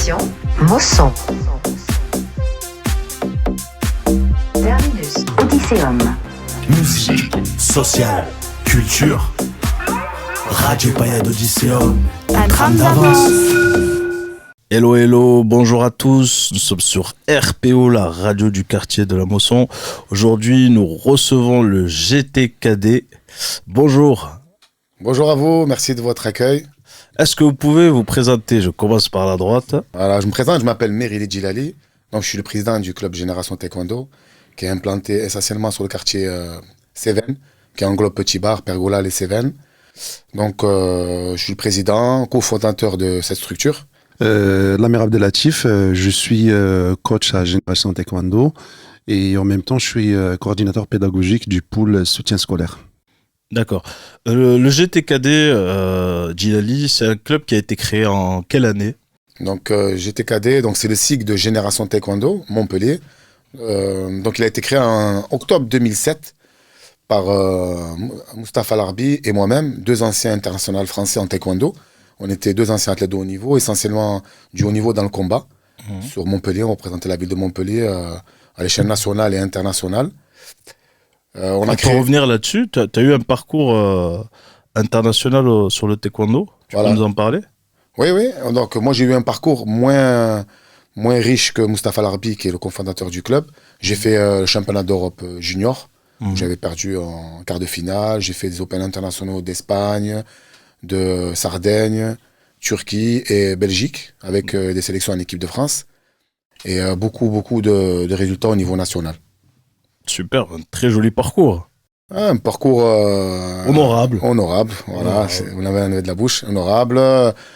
Destination Mosson. Terminus Odysseum. Musique, social, culture. Radio Payade Odysseum. Un tram d'avance. Hello, hello, bonjour à tous. Nous sommes sur RPO, la radio du quartier de la Mosson. Aujourd'hui, nous recevons le GTKD. Bonjour. Bonjour à vous, merci de votre accueil. Est-ce que vous pouvez vous présenter? Je commence par la droite. Voilà, je me présente, je m'appelle Merili Djilali. Donc, je suis le président du club Génération Taekwondo, qui est implanté essentiellement sur le quartier Cévennes, qui englobe Petit Bar, Pergola, les Cévennes. Donc, je suis le président, cofondateur de cette structure. Lamir Abdelatif, je suis coach à Génération Taekwondo et en même temps je suis coordinateur pédagogique du pôle soutien scolaire. D'accord. Le GTKD Djilali, c'est un club qui a été créé en quelle année? Donc GTKD, donc c'est le cycle de Génération Taekwondo, Montpellier. Donc il a été créé en octobre 2007 par Mustapha Larbi et moi-même, deux anciens internationaux français en taekwondo. On était deux anciens athlètes de haut niveau, essentiellement du haut niveau dans le combat. Sur Montpellier, on représentait la ville de Montpellier à l'échelle nationale et internationale. Pour revenir là-dessus, tu as eu un parcours international sur le taekwondo. Tu peux nous en parler? Oui. Donc moi, j'ai eu un parcours moins riche que Mustapha Larbi, qui est le cofondateur du club. J'ai fait le championnat d'Europe junior, où j'avais perdu en quart de finale. J'ai fait des Open internationaux d'Espagne, de Sardaigne, Turquie et Belgique, avec des sélections en équipe de France. Et beaucoup de résultats au niveau national. Super, un très joli parcours. Un parcours honorable. Honorable, voilà, vous l'avez enlevé de la bouche. Honorable,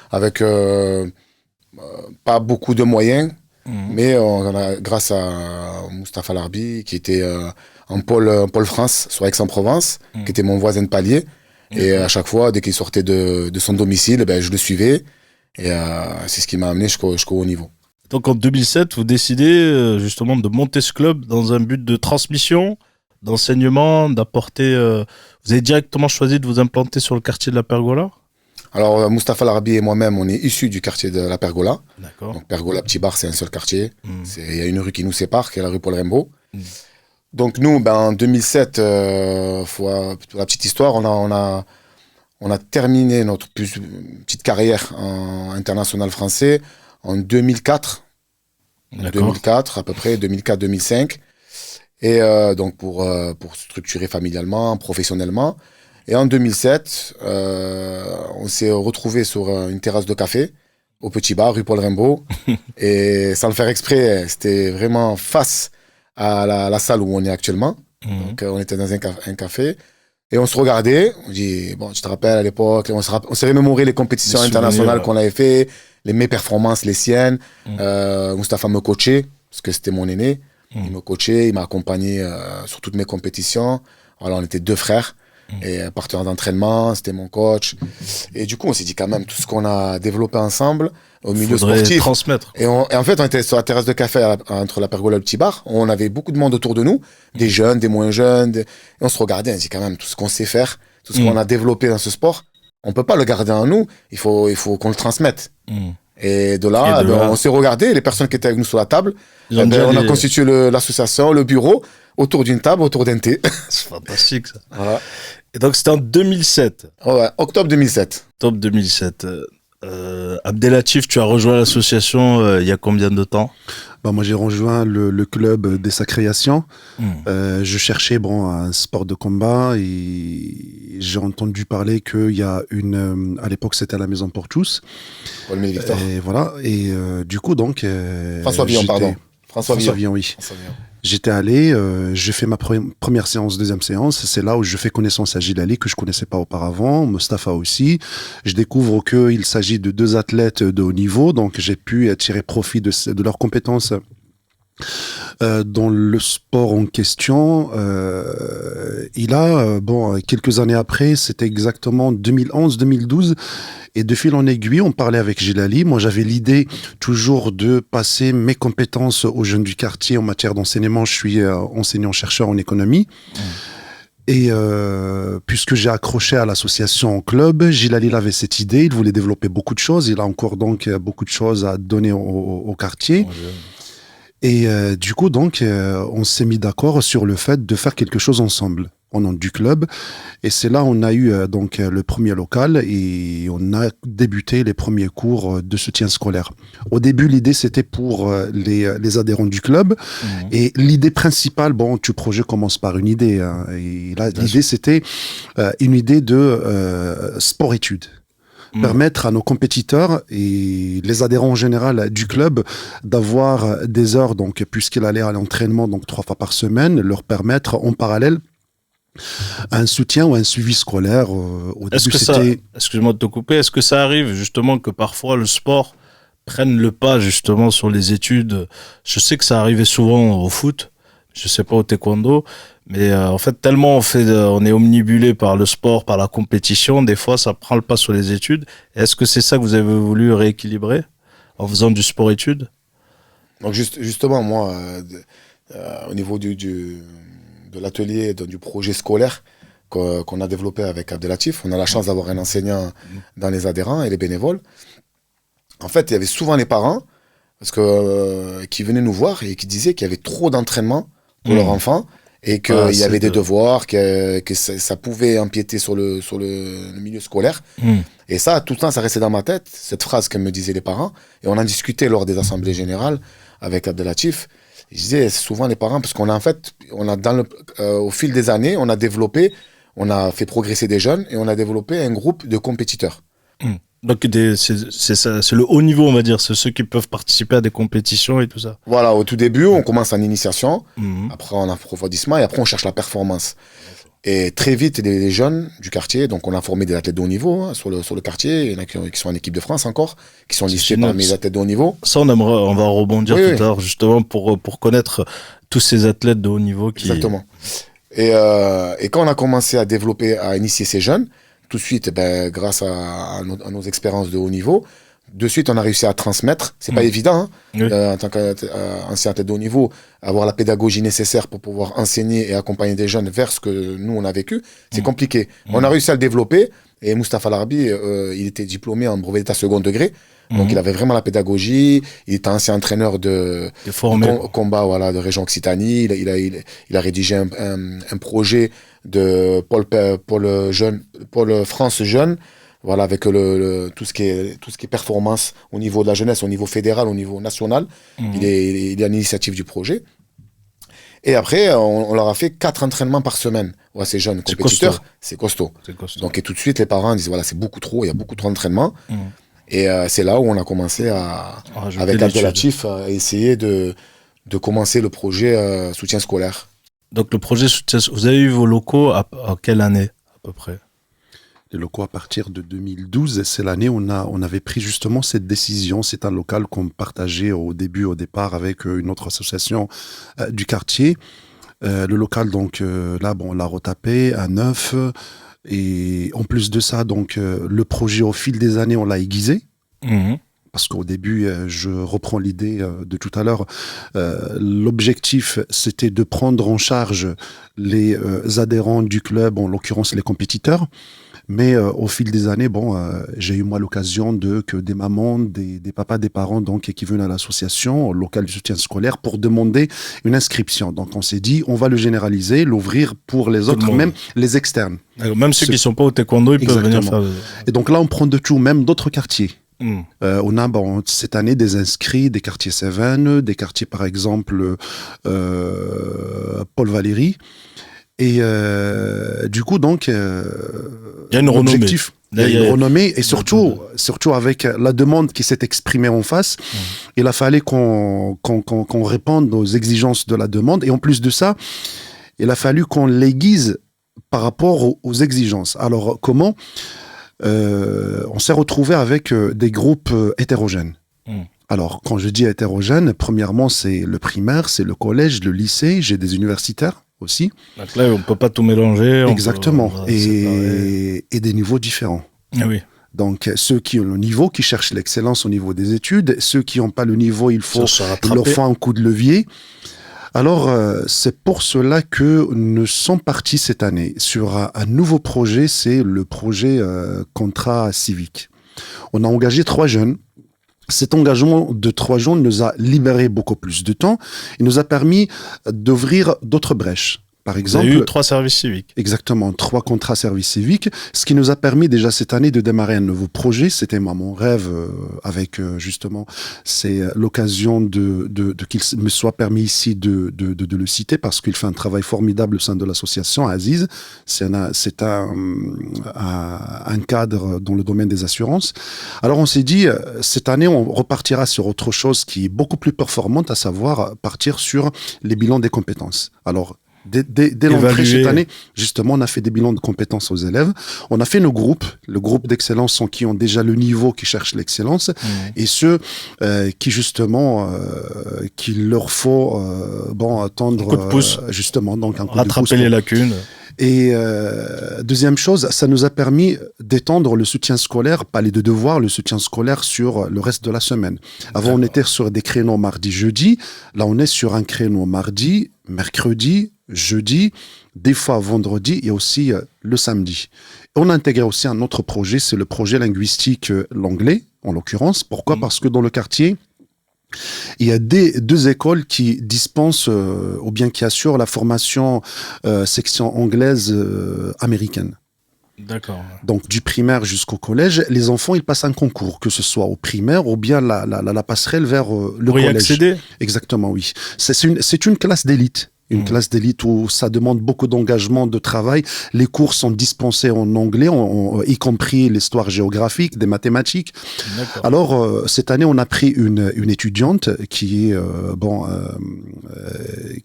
avec pas beaucoup de moyens, mais on a, grâce à Mustapha Larbi, qui était en pôle France, sur Aix-en-Provence, qui était mon voisin de palier. Et à chaque fois, dès qu'il sortait de son domicile, je le suivais. Et c'est ce qui m'a amené jusqu'au haut niveau. Donc en 2007, vous décidez justement de monter ce club dans un but de transmission, d'enseignement, d'apporter... Vous avez directement choisi de vous implanter sur le quartier de la Pergola? Alors Mustapha Larbi et moi-même, on est issus du quartier de la Pergola. D'accord. Donc Pergola, Petit Bar, c'est un seul quartier. Il y a une rue qui nous sépare, qui est la rue Paul Rimbaud. Donc nous, en 2007, pour la petite histoire, on a terminé notre petite carrière en international français en 2004. En 2004, à peu près, 2004-2005. Et donc pour structurer familialement, professionnellement. Et en 2007, on s'est retrouvés sur une terrasse de café au Petit Bar, rue Paul Rimbaud. Et sans le faire exprès, c'était vraiment face à la salle où on est actuellement. Donc on était dans un café. Et on se regardait, on dit, bon, tu te rappelles à l'époque, on s'est remémoré les compétitions internationales qu'on avait fait, mes performances, les siennes. Mustapha me coachait, parce que c'était mon aîné. Il me coachait, il m'a accompagné sur toutes mes compétitions. Voilà, on était deux frères et partenaires d'entraînement, c'était mon coach. Et du coup, on s'est dit quand même, tout ce qu'on a développé ensemble au milieu sportif. Transmettre. Et en fait, on était sur la terrasse de café entre la Pergola et le Petit Bar. On avait beaucoup de monde autour de nous, des jeunes, des moins jeunes. Et on se regardait, on se dit quand même, tout ce qu'on sait faire, tout ce qu'on a développé dans ce sport, on peut pas le garder en nous, il faut qu'on le transmette. Et de là, on s'est regardé, les personnes qui étaient avec nous sur la table, on a constitué l'association, le bureau, autour d'une table, autour d'un thé. C'est fantastique ça. Voilà. Et donc c'était en 2007. Ouais, octobre 2007. Octobre 2007. Abdelatif, tu as rejoint l'association il y a combien de temps? Moi j'ai rejoint le club dès sa création. Je cherchais un sport de combat et j'ai entendu parler qu'il y a à l'époque c'était à la Maison Portus. Victor. Et voilà. Et du coup donc. François Villon, pardon. François Villon, oui. J'étais allé, j'ai fait ma première séance, deuxième séance. C'est là où je fais connaissance à Djilali, que je connaissais pas auparavant, Mustapha aussi. Je découvre qu'il s'agit de deux athlètes de haut niveau, donc j'ai pu tirer profit de leurs compétences dans le sport en question. Quelques années après, c'était exactement 2011-2012. Et de fil en aiguille, on parlait avec Djilali. Moi, j'avais l'idée toujours de passer mes compétences aux jeunes du quartier en matière d'enseignement. Je suis enseignant-chercheur en économie. Et puisque j'ai accroché à l'association club, Gilal avait cette idée, il voulait développer beaucoup de choses, il a encore donc beaucoup de choses à donner au quartier. Et du coup, donc, on s'est mis d'accord sur le fait de faire quelque chose ensemble au nom du club. Et c'est là on a eu donc le premier local et on a débuté les premiers cours de soutien scolaire. Au début, l'idée, c'était pour les adhérents du club. Et l'idée principale, bon, tout projet commence par une idée. Hein, et là, l'idée, c'était une idée de sport-études. Permettre à nos compétiteurs et les adhérents en général du club d'avoir des heures, donc puisqu'il allait à l'entraînement donc 3 fois par semaine, leur permettre en parallèle un soutien ou un suivi scolaire. Au début, c'était... Excuse-moi de te couper, est-ce que ça arrive justement que parfois le sport prenne le pas justement sur les études? Je sais que ça arrivait souvent au foot, je sais pas au taekwondo, mais en fait tellement on est omnibulé par le sport, par la compétition, des fois ça prend le pas sur les études. Est-ce que c'est ça que vous avez voulu rééquilibrer en faisant du sport-études? Donc justement, moi, au niveau de l'atelier, du projet scolaire qu'on a développé avec Abdelatif, on a la chance d'avoir un enseignant dans les adhérents et les bénévoles. En fait, il y avait souvent les parents qui venaient nous voir et qui disaient qu'il y avait trop d'entraînement pour leurs enfants et qu'il y avait des devoirs, que ça pouvait empiéter sur le milieu scolaire. Et ça, tout le temps, ça restait dans ma tête, cette phrase que me disaient les parents. Et on en discutait lors des assemblées générales avec Abdelatif. Je disais souvent les parents, parce qu'on a en fait, au fil des années, on a fait progresser des jeunes et on a développé un groupe de compétiteurs. Donc c'est le haut niveau, on va dire, c'est ceux qui peuvent participer à des compétitions et tout ça. Voilà, au tout début, on commence en initiation, après en approfondissement et après on cherche la performance. Et très vite, les jeunes du quartier, donc on a formé des athlètes de haut niveau sur le quartier, il y en a qui sont en équipe de France encore, qui sont listés parmi les athlètes de haut niveau. Ça, on va rebondir tout à l'heure, justement, pour connaître tous ces athlètes de haut niveau. Exactement. Et quand on a commencé à initier ces jeunes, tout de suite, grâce à nos expériences de haut niveau, de suite, on a réussi à transmettre. C'est pas évident, en tant qu'ancien athlète de haut niveau, avoir la pédagogie nécessaire pour pouvoir enseigner et accompagner des jeunes vers ce que nous, on a vécu. C'est compliqué. On a réussi à le développer. Et Moustapha Larbi, il était diplômé en brevet d'état second degré. Donc, il avait vraiment la pédagogie. Il était ancien entraîneur de combat, voilà, de région Occitanie. Il a rédigé un projet de Pôle France Jeune. Voilà, avec tout ce qui est performance au niveau de la jeunesse, au niveau fédéral, au niveau national. Il est à l'initiative du projet. Et après, on leur a fait 4 entraînements par semaine. Ouais, ces jeunes compétiteurs, c'est costaud. Donc, et tout de suite, les parents disent, voilà, c'est beaucoup trop, il y a beaucoup trop d'entraînements. Et c'est là où on a commencé avec Abdelatif, à essayer de commencer le projet soutien scolaire. Donc, le projet soutien, vous avez eu vos locaux à quelle année, à peu près? Les locaux à partir de 2012, c'est l'année où on avait pris justement cette décision. C'est un local qu'on partageait au départ avec une autre association du quartier. Le local, donc là, on l'a retapé à neuf. Et en plus de ça, donc le projet au fil des années, on l'a aiguisé. Parce qu'au début, je reprends l'idée de tout à l'heure, l'objectif, c'était de prendre en charge les adhérents du club, en l'occurrence les compétiteurs. Mais au fil des années, j'ai eu moi l'occasion que des mamans, des papas, des parents donc qui viennent à l'association locale du soutien scolaire pour demander une inscription. Donc on s'est dit, on va le généraliser, l'ouvrir pour les autres, même les externes. Même ceux qui ne sont pas au taekwondo, ils peuvent venir faire. Et donc là, on prend de tout, même d'autres quartiers. On a cette année des inscrits des quartiers Cévennes, des quartiers par exemple Paul Valéry. Et du coup, donc, il y a une renommée. Il y a une renommée et surtout avec la demande qui s'est exprimée en face, il a fallu qu'on réponde aux exigences de la demande. Et en plus de ça, il a fallu qu'on l'aiguise par rapport aux exigences. Alors, comment on s'est retrouvé avec des groupes hétérogènes. Alors, quand je dis hétérogène, premièrement, c'est le primaire, c'est le collège, le lycée, j'ai des universitaires aussi. Donc là, on ne peut pas tout mélanger. Exactement. Et des niveaux différents. Ah oui. Donc, ceux qui ont le niveau, qui cherchent l'excellence au niveau des études, ceux qui n'ont pas le niveau, il faut leur faire un coup de levier. Alors, c'est pour cela que nous sommes partis cette année sur un nouveau projet, c'est le projet Contrat civique. On a engagé 3 jeunes. Cet engagement de 3 jeunes nous a libéré beaucoup plus de temps. Il nous a permis d'ouvrir d'autres brèches. Par Vous exemple, avez eu 3 services civiques. exactement, 3 contrats service civique, ce qui nous a permis déjà cette année de démarrer un nouveau projet. C'était moi, mon rêve avec justement, c'est l'occasion de qu'il me soit permis ici de le citer parce qu'il fait un travail formidable au sein de l'association Aziz. C'est un cadre dans le domaine des assurances. Alors on s'est dit, cette année, on repartira sur autre chose qui est beaucoup plus performante, à savoir partir sur les bilans des compétences. Alors, dès l'entrée cette année, justement, on a fait des bilans de compétences aux élèves. On a fait nos groupes, le groupe d'excellence sont qui ont déjà le niveau, qui cherchent l'excellence, et ceux qui justement, qu'il leur faut attendre, un coup de pouce. justement, donc un coup Rattraper de pouce les lacunes. Et deuxième chose, ça nous a permis d'étendre le soutien scolaire, pas les deux devoirs, le soutien scolaire sur le reste de la semaine. Avant, on était sur des créneaux mardi, jeudi. Là, on est sur un créneau mardi, mercredi, jeudi, des fois vendredi et aussi le samedi. On a intégré aussi un autre projet, c'est le projet linguistique l'anglais, en l'occurrence. Pourquoi ? Parce que dans le quartier, il y a 2 écoles qui dispensent ou bien qui assurent la formation section anglaise américaine. D'accord. Donc du primaire jusqu'au collège, les enfants ils passent un concours, que ce soit au primaire ou bien la passerelle vers le Pour y collège. accéder ? Exactement, oui. C'est une classe d'élite. Une classe d'élite où ça demande beaucoup d'engagement, de travail. Les cours sont dispensés en anglais, y compris l'histoire géographique, des mathématiques. D'accord. Alors, cette année, on a pris une étudiante qui est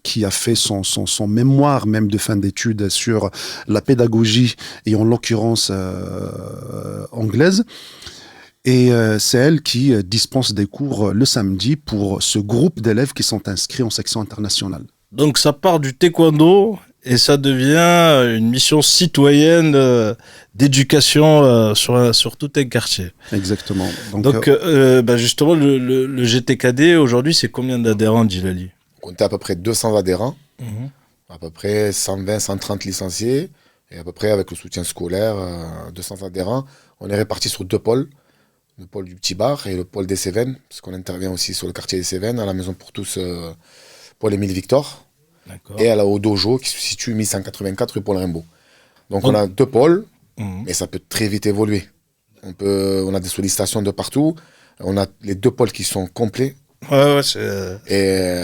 qui a fait son mémoire même de fin d'études sur la pédagogie et en l'occurrence anglaise. Et c'est elle qui dispense des cours le samedi pour ce groupe d'élèves qui sont inscrits en section internationale. Donc ça part du taekwondo et ça devient une mission citoyenne d'éducation sur tout un quartier. Exactement. Donc justement, le GTKD, aujourd'hui, c'est combien d'adhérents, Djilali ? On était à peu près 200 adhérents, à peu près 120, 130 licenciés, et à peu près avec le soutien scolaire, 200 adhérents. On est répartis sur 2 pôles, le pôle du Petit Bar et le pôle des Cévennes, parce qu'on intervient aussi sur le quartier des Cévennes, à la Maison pour tous, Paul Émile Victor. D'accord. Et au dojo qui se situe 1184 rue Paul Rimbaud. Donc on a 2 pôles, mais ça peut très vite évoluer. On a des sollicitations de partout. On a les 2 pôles qui sont complets. Ouais, c'est... Et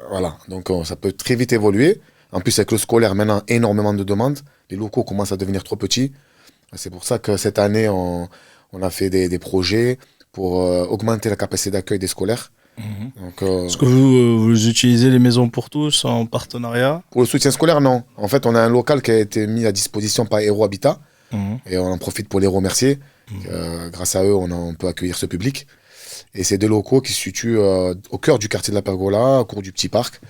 voilà, donc ça peut très vite évoluer. En plus, avec le scolaire, maintenant, énormément de demandes. Les locaux commencent à devenir trop petits. C'est pour ça que cette année, on a fait des projets pour augmenter la capacité d'accueil des scolaires. Donc, Est-ce que vous utilisez les maisons pour tous en partenariat ? Pour le soutien scolaire, non. En fait, on a un local qui a été mis à disposition par Héros Habitat et on en profite pour les remercier. Grâce à eux, on peut accueillir ce public. Et c'est 2 locaux qui se situent au cœur du quartier de la Pergola, au cours du Petit Parc.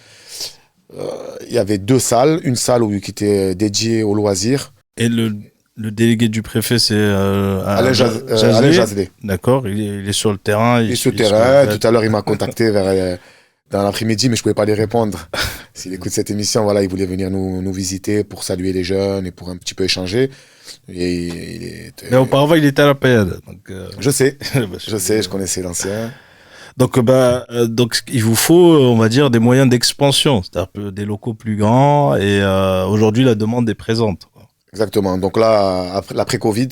Il y avait 2 salles. Une salle qui était dédiée aux loisirs. Et le délégué du préfet, c'est Alain Jazelet. D'accord, il est sur le terrain. Il est sur le terrain. Tout à l'heure, il m'a contacté dans l'après-midi, mais je ne pouvais pas lui répondre. S'il écoute cette émission, voilà, il voulait venir nous visiter pour saluer les jeunes et pour un petit peu échanger. Mais auparavant, il était à la Payade. Donc, je sais, je connaissais l'ancien. Donc, il vous faut, on va dire, des moyens d'expansion, c'est-à-dire des locaux plus grands. Et aujourd'hui, la demande est présente. Exactement. Donc là, après l'après-Covid,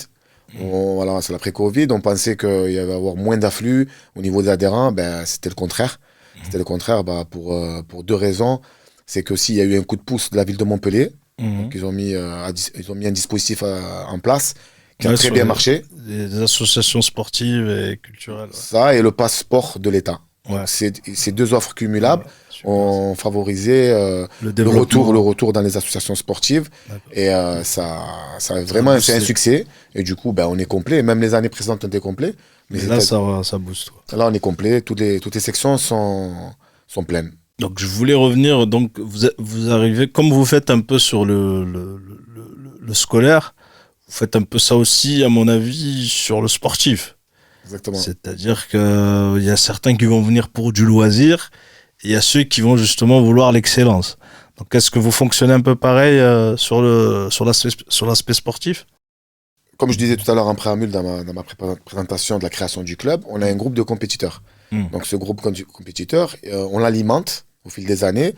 voilà, c'est l'après-Covid, on pensait qu'il y allait avoir moins d'afflux au niveau des adhérents. C'était le contraire. C'était le contraire pour 2 raisons. C'est que s'il y a eu un coup de pouce de la ville de Montpellier, donc ils ont mis un dispositif en place qui a très bien marché. Des associations sportives et culturelles. Ouais. Ça et le passeport de l'État. Ouais. Ces 2 offres cumulables ont favorisé le retour dans les associations sportives. Et ça c'est un succès. Et du coup, on est complet. Même les années précédentes, on était complet. Mais là, ça booste. Là, on est complet. Toutes les sections sont pleines. Donc, je voulais revenir. Donc, vous arrivez, comme vous faites un peu sur le scolaire, vous faites un peu ça aussi, à mon avis, sur le sportif. Exactement. C'est-à-dire qu'il y a certains qui vont venir pour du loisir il y a ceux qui vont justement vouloir l'excellence. Donc, est-ce que vous fonctionnez un peu pareil sur l'aspect sportif? Comme je disais tout à l'heure en préambule dans ma présentation de la création du club, on a un groupe de compétiteurs. Donc ce groupe de compétiteurs, on l'alimente au fil des années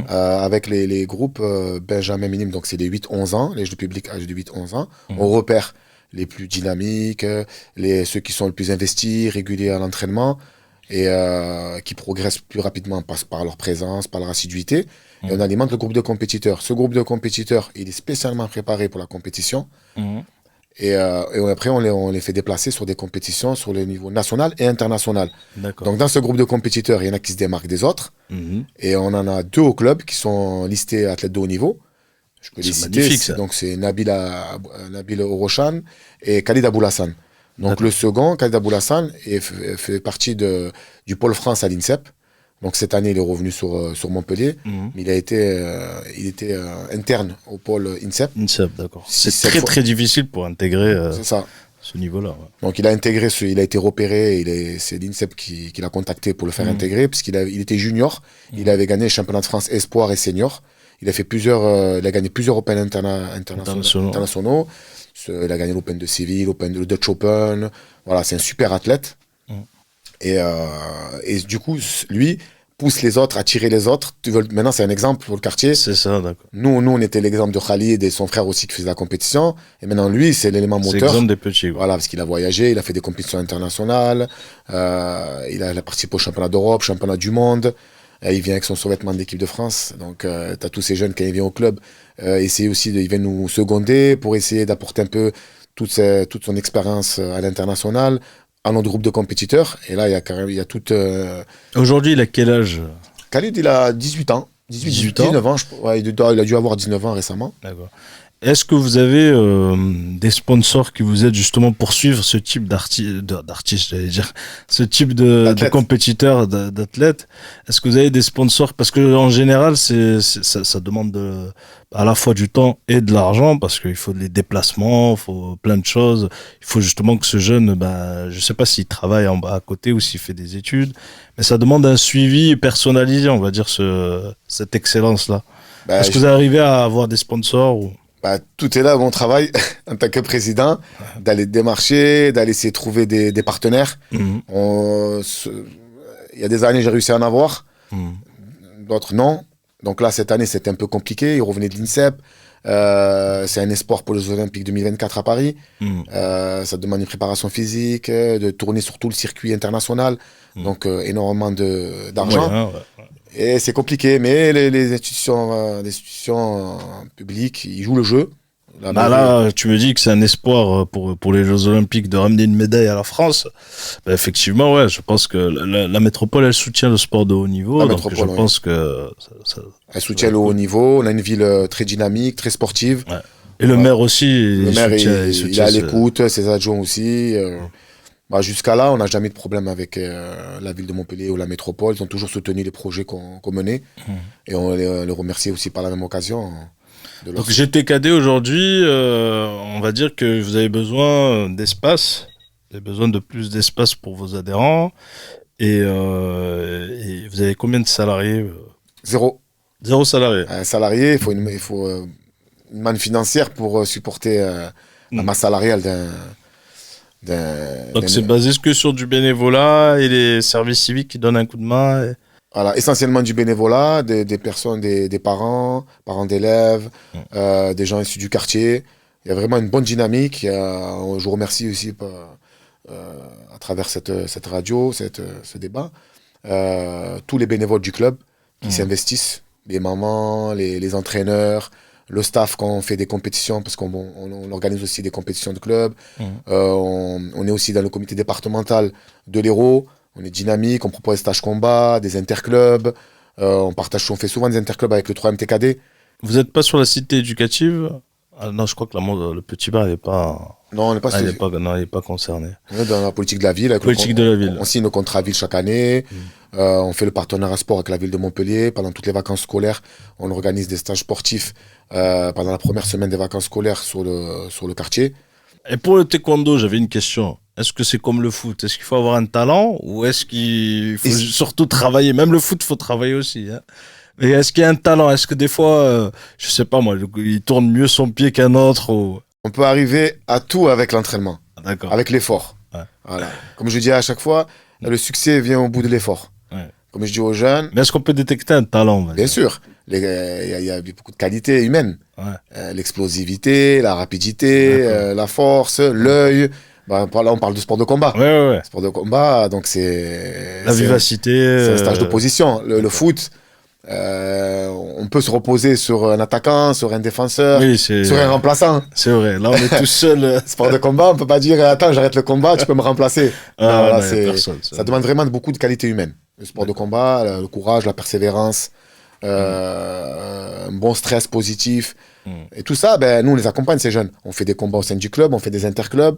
avec les groupes Benjamin Minime, donc c'est les 8-11 ans, les jeux publics âgés de 8-11 ans. On repère les plus dynamiques, ceux qui sont le plus investis, réguliers à l'entraînement et qui progressent plus rapidement par leur présence, par leur assiduité. Et on alimente le groupe de compétiteurs. Ce groupe de compétiteurs, il est spécialement préparé pour la compétition. Et après, on les fait déplacer sur des compétitions sur le niveau national et international. Donc, dans ce groupe de compétiteurs, il y en a qui se démarquent des autres. Et on en a 2 au club qui sont listés athlètes de haut niveau. Je peux les citer. Donc, c'est Nabil Orochan et Khalid Aboulassan. Donc, le second, Khalid Aboulassan, fait partie du pôle France à l'INSEP. Donc, cette année, il est revenu sur Montpellier. Mais il était interne au pôle INSEP. INSEP, d'accord. C'est très difficile pour intégrer ce niveau-là. Ouais. Donc, il a été repéré. C'est l'INSEP qui l'a contacté pour le faire intégrer, puisqu'il était junior. Il avait gagné le championnat de France espoir et senior. Il a gagné plusieurs Open internationaux. Il a gagné l'Open de Séville, le Dutch Open. Voilà, c'est un super athlète. Et du coup, lui pousse les autres, attire les autres. Maintenant, c'est un exemple pour le quartier. C'est ça, d'accord. Nous, on était l'exemple de Khalid et son frère aussi qui faisait la compétition. Et maintenant, lui, c'est l'élément moteur. C'est l'exemple des petits. Voilà, parce qu'il a voyagé, il a fait des compétitions internationales. Il a participé au championnat d'Europe, championnat du monde. Il vient avec son survêtement de l'équipe de France. Donc, tu as tous ces jeunes qui viennent au club. Il vient nous seconder pour essayer d'apporter un peu toute son expérience à l'international, à notre groupe de compétiteurs. Et là, il y a tout... Aujourd'hui, il a quel âge? Khalid, il a 18 ans. 19 ans. Il a dû avoir 19 ans récemment. D'accord. Est-ce que vous avez des sponsors qui vous aident justement pour suivre ce type d'artiste, j'allais dire, ce type de compétiteurs, d'athlètes? Est-ce que vous avez des sponsors? Parce que en général, ça demande à la fois du temps et de l'argent, parce qu'il faut des déplacements, il faut plein de choses. Il faut justement que ce jeune, je sais pas s'il travaille à côté ou s'il fait des études, mais ça demande un suivi personnalisé, on va dire, cette excellence-là. Est-ce que vous arrivez à avoir des sponsors ou... Tout est là, mon travail en tant que président, d'aller démarcher, d'aller essayer de trouver des partenaires. Il y a des années, j'ai réussi à en avoir, d'autres non. Donc là, cette année, c'était un peu compliqué. Il revenait de l'INSEP. C'est un espoir pour les Jeux Olympiques 2024 à Paris. Ça demande une préparation physique, de tourner sur tout le circuit international. Donc, énormément d'argent. Et c'est compliqué, mais les institutions publiques, ils jouent le jeu. Là, tu me dis que c'est un espoir pour les Jeux Olympiques de ramener une médaille à la France. Effectivement, ouais, je pense que la métropole, elle soutient le sport de haut niveau. Donc je pense que elle soutient le haut niveau. On a une ville très dynamique, très sportive. Ouais. Et le maire aussi. Le maire, il est à l'écoute, ses adjoints aussi. Jusqu'à là, on n'a jamais de problème avec la ville de Montpellier ou la métropole. Ils ont toujours soutenu les projets qu'on menait. Et on les remercie aussi par la même occasion. Donc GTKD aujourd'hui, on va dire que vous avez besoin d'espace. Vous avez besoin de plus d'espace pour vos adhérents. Et vous avez combien de salariés? 0. 0 salarié. Un salarié, il faut une manne financière pour supporter la masse salariale Donc c'est basé que sur du bénévolat et les services civiques qui donnent un coup de main Voilà, essentiellement du bénévolat, des personnes, des parents d'élèves, des gens issus du quartier. Il y a vraiment une bonne dynamique. Je vous remercie aussi à travers cette radio, ce débat, tous les bénévoles du club qui s'investissent, les mamans, les entraîneurs, le staff quand on fait des compétitions, parce qu'on organise aussi des compétitions de club. On est aussi dans le comité départemental de l'Hérault. On est dynamique, on propose des stages combat, des interclubs. On fait souvent des interclubs avec le 3MTKD. Vous n'êtes pas sur la cité éducative? Non, je crois que le petit bar, il n'est pas... Non, on n'est pas il n'est pas concerné. On est dans la politique de la ville. On signe nos contrats ville chaque année. On fait le partenariat sport avec la ville de Montpellier. Pendant toutes les vacances scolaires, on organise des stages sportifs pendant la première semaine des vacances scolaires sur le quartier. Et pour le taekwondo, j'avais une question. Est-ce que c'est comme le foot? Est-ce qu'il faut avoir un talent ou est-ce qu'il faut surtout travailler? Même le foot, il faut travailler aussi. Hein. Mais est-ce qu'il y a un talent? Est-ce que des fois, je sais pas moi, il tourne mieux son pied qu'un autre ou... On peut arriver à tout avec l'entraînement, D'accord. avec l'effort. Ouais. Voilà. Comme je dis à chaque fois, le succès vient au bout de l'effort. Ouais. Comme je dis aux jeunes, Mais est-ce qu'on peut détecter un talent? bien sûr, il y a beaucoup de qualités humaines. Ouais. L'explosivité, la rapidité, la force, l'œil. Là, on parle de sport de combat. Ouais. Sport de combat, donc c'est... La vivacité. C'est un stage de position. Le foot, on peut se reposer sur un attaquant, sur un défenseur, Oui, sur un remplaçant. c'est vrai. Là, on est tout seul. Sport de combat, on peut pas dire attends, j'arrête le combat, tu peux me remplacer. Non, là, non, y a personne, ça demande vraiment beaucoup de qualités humaines. Le sport de combat, le courage, la persévérance, un bon stress positif. Et tout ça, nous, on les accompagne, ces jeunes. On fait des combats au sein du club, on fait des interclubs.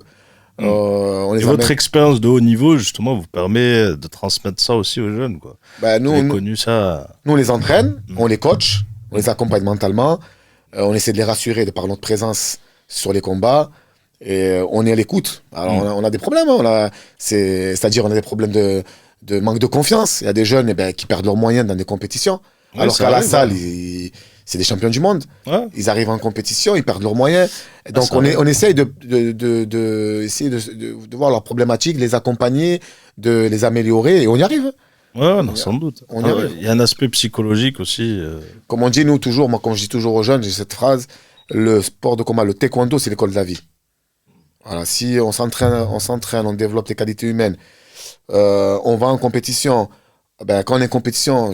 On les Et votre expérience de haut niveau, justement, vous permet de transmettre ça aussi aux jeunes, quoi. Vous avez connu ça. Nous, on les entraîne, on les coach, on les accompagne mentalement. On essaie de les rassurer de par notre présence sur les combats. Et on est à l'écoute. Alors, on a des problèmes. Hein, c'est-à-dire, on a des problèmes de manque de confiance. Il y a des jeunes qui perdent leurs moyens dans des compétitions. Ouais, alors ça qu'à la arrive, salle, ouais. c'est des champions du monde. Ouais. Ils arrivent en compétition, ils perdent leurs moyens. Et donc, on essaye essayer de voir leurs problématiques, les accompagner, de les améliorer. Et on y arrive. Ouais, non, sans doute. On y arrive. Il y a un aspect psychologique aussi. Comme on dit, nous, toujours, moi, comme je dis toujours aux jeunes, j'ai cette phrase, le sport de combat, le taekwondo, c'est l'école de la vie. Voilà, si on s'entraîne, on développe les qualités humaines, on va en compétition. Quand on est en compétition,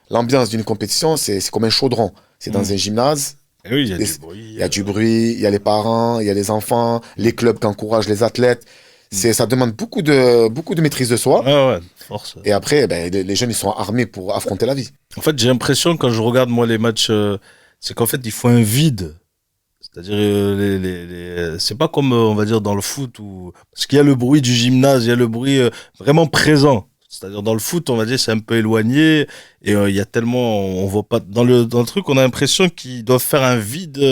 l'ambiance d'une compétition, c'est comme un chaudron. C'est dans un gymnase. Et oui, il y a du bruit. Il y a du bruit, il y a les parents, il y a les enfants, les clubs qui encouragent les athlètes. Ça demande beaucoup de maîtrise de soi. Ouais, force. Et après, les jeunes, ils sont armés pour affronter la vie. En fait, j'ai l'impression, quand je regarde, moi, les matchs, c'est qu'en fait, il faut un vide. C'est-à-dire, c'est pas comme, on va dire, dans le foot, parce qu'il y a le bruit du gymnase, il y a le bruit vraiment présent. C'est-à-dire, dans le foot, on va dire, c'est un peu éloigné, et il y a tellement, on voit pas, dans le truc, on a l'impression qu'ils doivent faire un vide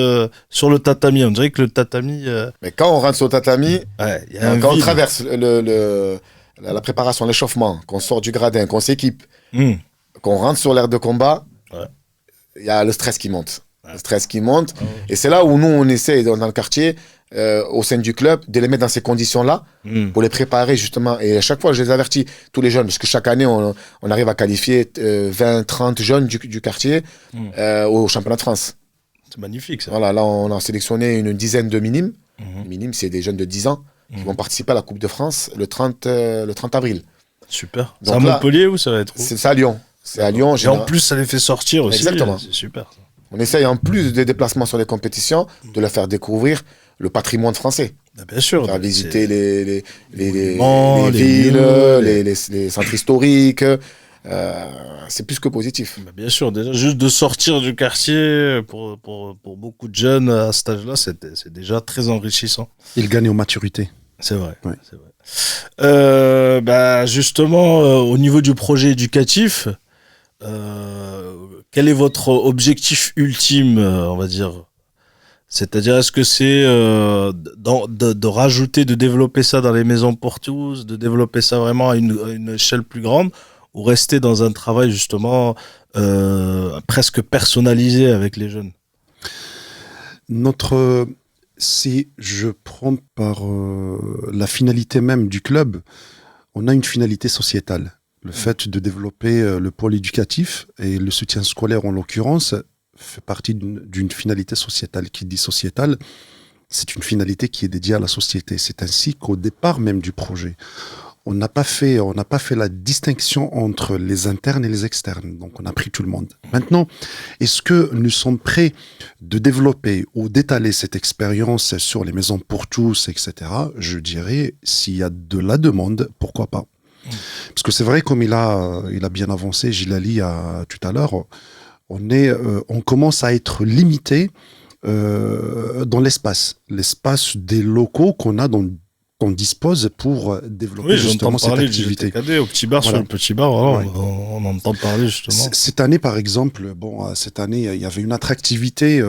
sur le tatami. On dirait que le tatami... Mais quand on rentre sur le tatami, y a un quand on vide. traverse la préparation, l'échauffement, qu'on sort du gradin, qu'on s'équipe, qu'on rentre sur l'aire de combat, il y a le stress qui monte. Le stress qui monte. Et c'est là où nous, on essaie, dans le quartier, au sein du club, de les mettre dans ces conditions-là, pour les préparer justement. Et à chaque fois, je les avertis, tous les jeunes, parce que chaque année, on arrive à qualifier 20, 30 jeunes du quartier au championnat de France. C'est magnifique, ça. Voilà, là, on a sélectionné une dizaine de minimes. Les minimes, c'est des jeunes de 10 ans qui vont participer à la Coupe de France le 30 avril. Super. Donc C'est à là, Montpellier ou ça va être où? C'est à Lyon. C'est à Lyon. Et en plus, ça les fait sortir aussi. Exactement. C'est super. Ça. On essaye, en plus des déplacements sur les compétitions, de leur faire découvrir le patrimoine français. Bien sûr. Faire visiter les monuments, villes, lieux, les centres historiques. C'est plus que positif. Bien sûr, déjà, juste de sortir du quartier, pour beaucoup de jeunes à cet âge-là, c'est déjà très enrichissant. Il gagne en maturité. C'est vrai. Ouais. C'est vrai. Justement, au niveau du projet éducatif, quel est votre objectif ultime, on va dire? C'est-à-dire, est-ce que c'est de rajouter, de développer ça dans les maisons pour tous, de développer ça vraiment à une échelle plus grande, ou rester dans un travail justement presque personnalisé avec les jeunes? Si je prends par la finalité même du club, on a une finalité sociétale. Le fait de développer le pôle éducatif et le soutien scolaire en l'occurrence fait partie d'une finalité sociétale. Qui dit sociétale, c'est une finalité qui est dédiée à la société. C'est ainsi qu'au départ même du projet, on n'a pas fait la distinction entre les internes et les externes. Donc on a pris tout le monde. Maintenant, est-ce que nous sommes prêts de développer ou d'étaler cette expérience sur les maisons pour tous, etc. Je dirais, s'il y a de la demande, pourquoi pas? Parce que c'est vrai, comme il a bien avancé, Gilali tout à l'heure, on commence à être limité dans l'espace des locaux qu'on dispose pour développer justement cette activité. Au petit bar, voilà. Sur le petit bar, voilà, on entend parler justement. Cette année, par exemple, il y avait une attractivité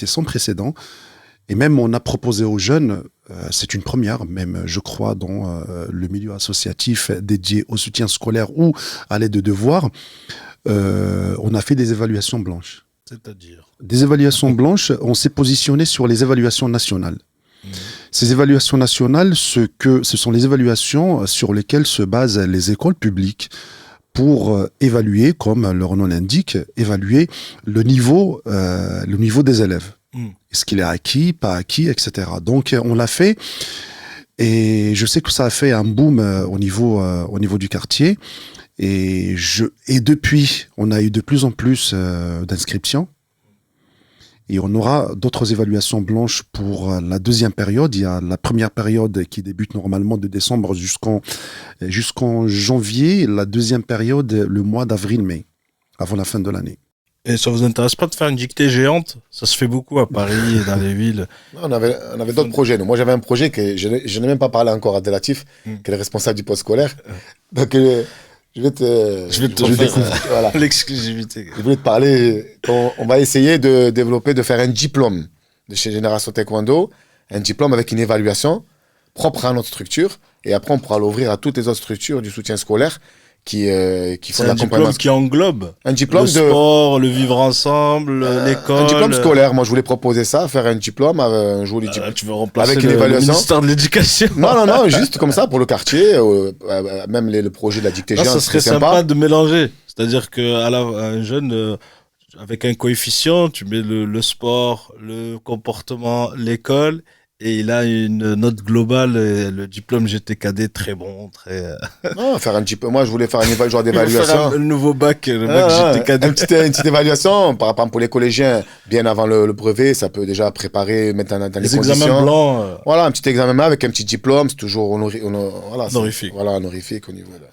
sans précédent. Et même, on a proposé aux jeunes, c'est une première, même, je crois, dans le milieu associatif dédié au soutien scolaire ou à l'aide de devoirs, on a fait des évaluations blanches. C'est-à-dire Des évaluations blanches, on s'est positionné sur les évaluations nationales. Ces évaluations nationales, ce sont les évaluations sur lesquelles se basent les écoles publiques pour évaluer, comme leur nom l'indique, évaluer le niveau des élèves. Est-ce qu'il est acquis, pas acquis, etc. Donc, on l'a fait. Et je sais que ça a fait un boom au niveau du quartier. Et depuis, on a eu de plus en plus d'inscriptions. Et on aura d'autres évaluations blanches pour la deuxième période. Il y a la première période qui débute normalement de décembre jusqu'en janvier. La deuxième période, le mois d'avril-mai, avant la fin de l'année. Et ça vous intéresse pas de faire une dictée géante? Ça se fait beaucoup à Paris et dans les villes. On avait d'autres projets. Nous. Moi, j'avais un projet que je n'ai même pas parlé encore à Delatif, qui est le responsable du poste scolaire. Donc, je vais te voilà. L'exclusivité. Je voulais te parler. On va essayer de faire un diplôme de chez Génération Taekwondo, un diplôme avec une évaluation propre à notre structure. Et après, on pourra l'ouvrir à toutes les autres structures du soutien scolaire qui font un diplôme qui englobe un diplôme le sport, le vivre ensemble, l'école. Un diplôme scolaire. Moi, je voulais proposer ça, faire un diplôme, un joli diplôme. Tu veux remplacer avec une évaluation. Le ministère de l'Éducation? Non, juste comme ça pour le quartier, même le projet de la dictée géante. Ça serait sympa de mélanger. C'est-à-dire un jeune, avec un coefficient, tu mets le sport, le comportement, l'école. Et il a une note globale, le diplôme GTKD très bon, très. Non, faire un petit peu. Moi, je voulais faire un genre d'évaluation. Le nouveau bac, GTKD. Une petite évaluation, par exemple pour les collégiens, bien avant le brevet, ça peut déjà préparer, mettre dans les conditions. Examens blancs. Voilà, un petit examen blanc avec un petit diplôme, c'est toujours honorifique. Voilà, honorifique au niveau de.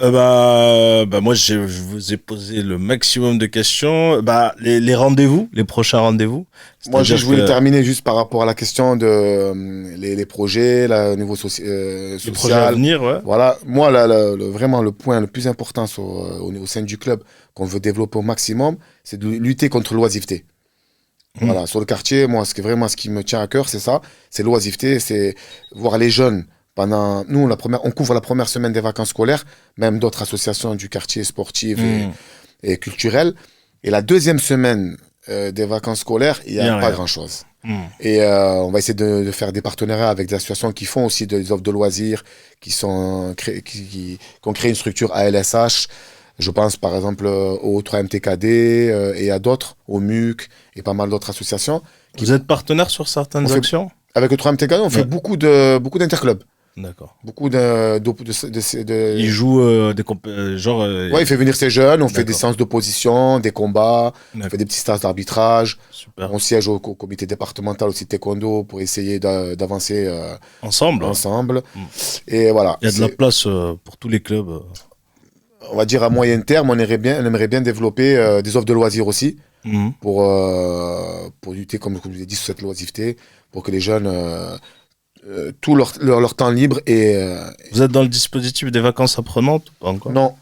Moi, je vous ai posé le maximum de questions. Les rendez-vous, les prochains rendez-vous. Moi, je voulais terminer juste par rapport à la question de les projets, au niveau social. Les projets à venir, ouais. Voilà. Moi, vraiment, le point le plus important au sein du club qu'on veut développer au maximum, c'est de lutter contre l'oisiveté. Voilà. Sur le quartier, moi, ce qui me tient à cœur, c'est ça. C'est l'oisiveté, c'est voir les jeunes. Nous, on couvre la première semaine des vacances scolaires, même d'autres associations du quartier sportives et culturelles. Et la deuxième semaine des vacances scolaires, il n'y a pas grand-chose. Et on va essayer de faire des partenariats avec des associations qui font aussi des offres de loisirs, qui ont créé une structure ALSH. Je pense par exemple au 3MTKD et à d'autres, au MUC et pas mal d'autres associations. Vous êtes partenaire sur certaines actions? Avec le 3MTKD, on fait beaucoup d'interclubs. D'accord. Beaucoup Il joue il fait venir ses jeunes, on fait des séances d'opposition, des combats, on fait des petits stages d'arbitrage. Super. On siège au comité départemental aussi de taekwondo pour essayer d'avancer ensemble. Et voilà. Il y a de la place pour tous les clubs. On va dire à moyen terme, on aimerait bien développer des offres de loisirs aussi pour lutter, comme je vous ai dit, sur cette loisiveté, pour que les jeunes tout leur temps libre et... Vous êtes dans le dispositif des vacances apprenantes ou pas encore? Non,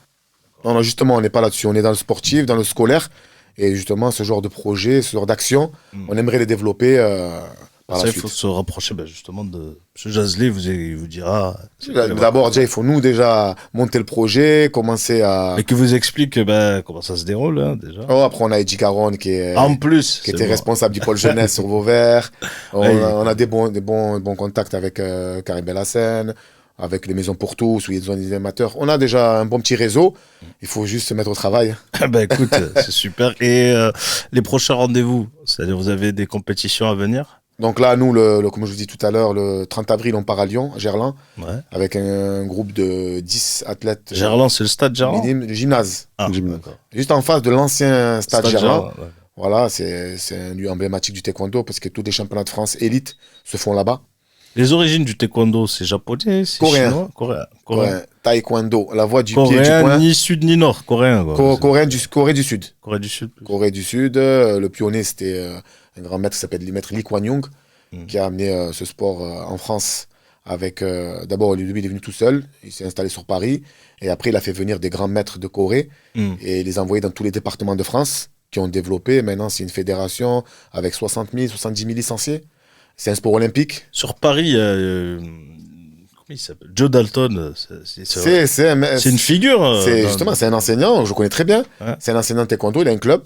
justement, on n'est pas là-dessus. On est dans le sportif, dans le scolaire. Et justement, ce genre de projet, ce genre d'action, on aimerait les développer par la suite. Il faut se rapprocher justement de... M. Jazley il vous dira... D'abord, déjà, il faut nous déjà monter le projet, commencer à... Et que vous explique comment ça se déroule, déjà. Après, on a Eddie Caron qui était responsable du pôle jeunesse sur Vauvert. On a des bons contacts avec Karim Bellassène, avec les Maisons pour tous, où il y a des animateurs. On a déjà un bon petit réseau. Il faut juste se mettre au travail. Écoute, c'est super. Et les prochains rendez-vous, c'est-à-dire vous avez des compétitions à venir? Donc là, nous, comme je vous dis tout à l'heure, le 30 avril, on part à Lyon, à Gerland, avec un groupe de 10 athlètes. Gerland, c'est le stade Gerland? Le gymnase. D'accord. Juste en face de l'ancien stade Gerland. Voilà, c'est un lieu emblématique du taekwondo parce que tous les championnats de France élite se font là-bas. Les origines du taekwondo, c'est japonais, c'est chinois? Coréen. Taekwondo, la voie du pied du point. Ni sud ni nord, coréen. Corée du Sud. Corée du Sud. Le pionnier, c'était un grand maître qui s'appelle maître Lee Kuan Yeung, qui a amené ce sport en France avec... D'abord, lui, il est venu tout seul, il s'est installé sur Paris, et après, il a fait venir des grands maîtres de Corée, et il les a envoyés dans tous les départements de France, qui ont développé. Maintenant, c'est une fédération avec 60 000, 70 000 licenciés. C'est un sport olympique. Sur Paris, il y a, comment il s'appelle? Joe Dalton. C'est une figure. Justement, c'est un enseignant, je le connais très bien. Ouais. C'est un enseignant de taekwondo, il a un club.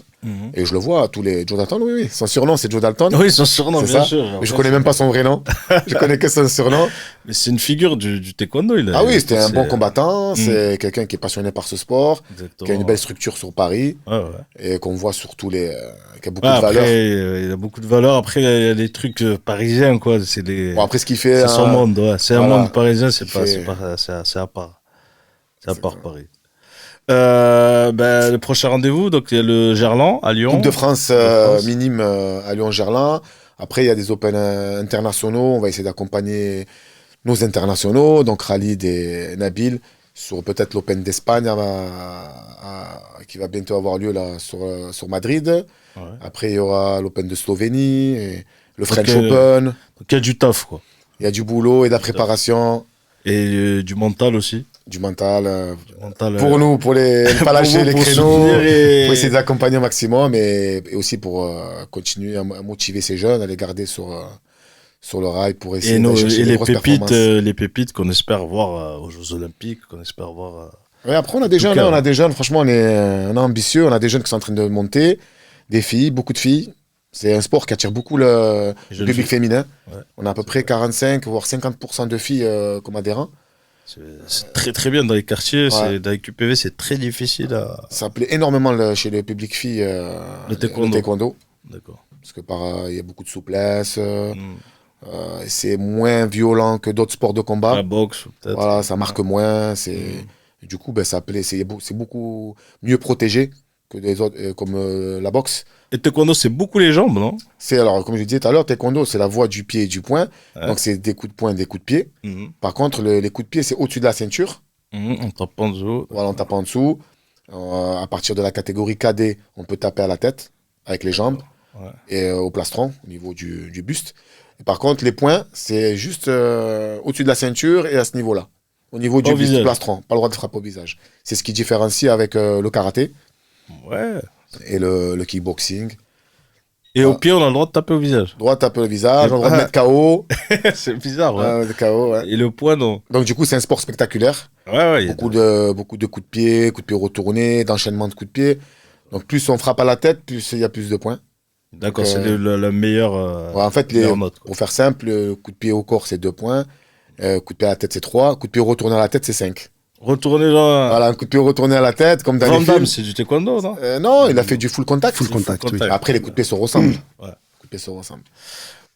Et je le vois, tous les Joe Dalton, oui. Son surnom, c'est Joe Dalton. Oui, son surnom, C'est bien ça. sûr. Mais je connais même pas son vrai nom. Je connais que son surnom. Mais c'est une figure du taekwondo. Ah oui, c'était un bon combattant. C'est quelqu'un qui est passionné par ce sport, Exactement. qui a une belle structure sur Paris Ouais. et qu'on voit sur tous les. Qui a beaucoup Ouais, de valeur. après, il a beaucoup de valeur. Après, il y a des trucs parisiens, quoi. C'est des. Bon, après, ce qu'il fait. C'est son monde, ouais. C'est un voilà. monde parisien, c'est fait- à part. C'est à part Paris. Le prochain rendez-vous, donc il y a le Gerland à Lyon. Coupe de France, France. minime à Lyon-Gerland. Après, il y a des Open internationaux. On va essayer d'accompagner nos internationaux, donc Khalid et Nabil, sur peut-être l'Open d'Espagne qui va bientôt avoir lieu là, sur Madrid. Ouais. Après, il y aura l'Open de Slovénie, et le French Ok. Open. Donc il y a du taf, quoi. Il y a du boulot et de la préparation, Et du mental aussi. du mental. Mental, Pour nous, pour ne pas pour lâcher vous, les pour créneaux, soutenir et- pour essayer d'accompagner au maximum et aussi pour continuer à motiver ces jeunes, à les garder sur le rail pour essayer Et, d'aller chercher des les grosses pépites, performances. qu'on espère voir aux Jeux Olympiques, qu'on espère voir. Ouais, après, on a des jeunes, cas, on a des jeunes, franchement, on est ambitieux, on a des jeunes qui sont en train de monter, des filles, beaucoup de filles. C'est un sport qui attire beaucoup le jeunes public filles. féminin. Ouais. On a à peu près 45, voire 50% de filles comme adhérents. C'est très très bien dans les quartiers. Ouais. Dans les QPV, c'est très difficile à. Ça plaît énormément chez les publics filles Le taekwondo. le taekwondo. D'accord. Parce que il y a beaucoup de souplesse, Mm. c'est moins violent que d'autres sports de combat. La boxe, peut-être. Voilà, ça marque moins. Et du coup, ça plaît. C'est beaucoup mieux protégé que des autres, comme la boxe. Et taekwondo, c'est beaucoup les jambes, non? Alors, comme je disais tout à l'heure, taekwondo, c'est la voie du pied et du poing. Ouais. Donc, c'est des coups de poing, des coups de pied. Mhm. Par contre, les coups de pied, c'est au-dessus de la ceinture. On tape en dessous. Voilà, on tape en dessous. À partir de la catégorie cadet, on peut taper à la tête avec les jambes Ouais. et au plastron, au niveau du buste. Et par contre, les poings, c'est juste au-dessus de la ceinture et à ce niveau-là. Au niveau du Au buste, visage. du plastron. Pas le droit de frapper au visage. C'est ce qui différencie avec le karaté Ouais. et le kickboxing. Et au pied, on a le droit de taper au visage. Droit de taper le visage, on a le droit de Ouais. mettre KO. C'est bizarre, ouais. KO, ouais. Et le poing, non. Donc, du coup, c'est un sport spectaculaire. Ouais, il y a Beaucoup de coups de pied retournés, d'enchaînement de coups de pied. Donc, plus on frappe à la tête, plus il y a plus de points. D'accord, Donc, c'est la meilleure. Ouais, en fait, meilleure note, quoi. pour faire simple, le coup de pied au corps, c'est 2 points. Coup de pied à la tête, c'est 3. Coup de pied retourné à la tête, c'est 5. Retourner genre. Voilà, un coup de pied retourné à la tête, comme dans Van les Damme, films. c'est du taekwondo, non? Non, il a fait du full contact. Full contact, oui. Après, les coups de pied se ressemblent. Ouais. Les coups de pied se ressemblent.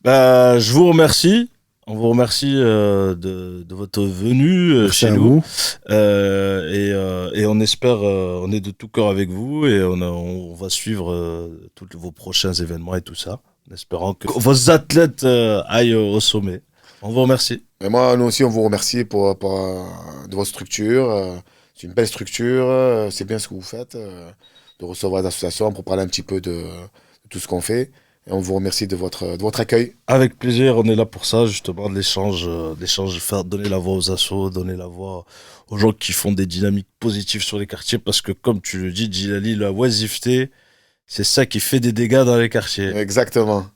Je vous remercie. On vous remercie de votre venue Merci chez à nous. vous. Et on espère, on est de tout cœur avec vous et on va suivre tous vos prochains événements et tout ça, en espérant que vos athlètes aillent au sommet. On vous remercie. Et moi, nous aussi, on vous remercie de votre structure. C'est une belle structure. C'est bien ce que vous faites, de recevoir les associations pour parler un petit peu de tout ce qu'on fait. Et on vous remercie de votre accueil. Avec plaisir, on est là pour ça, justement, de l'échange, faire donner la voix aux assos, donner la voix aux gens qui font des dynamiques positives sur les quartiers, parce que comme tu le dis, Djilali, la oisiveté, c'est ça qui fait des dégâts dans les quartiers. Exactement.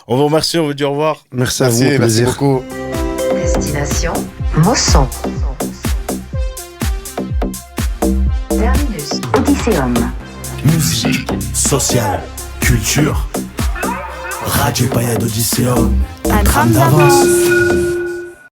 On vous remercie, on vous dit au revoir. Merci à vous, Merci, au merci plaisir. beaucoup. Destination Mosson. Terminus Odysseum. Musique, social, culture. Radio Paya d'Odysseum. Un tram d'avance.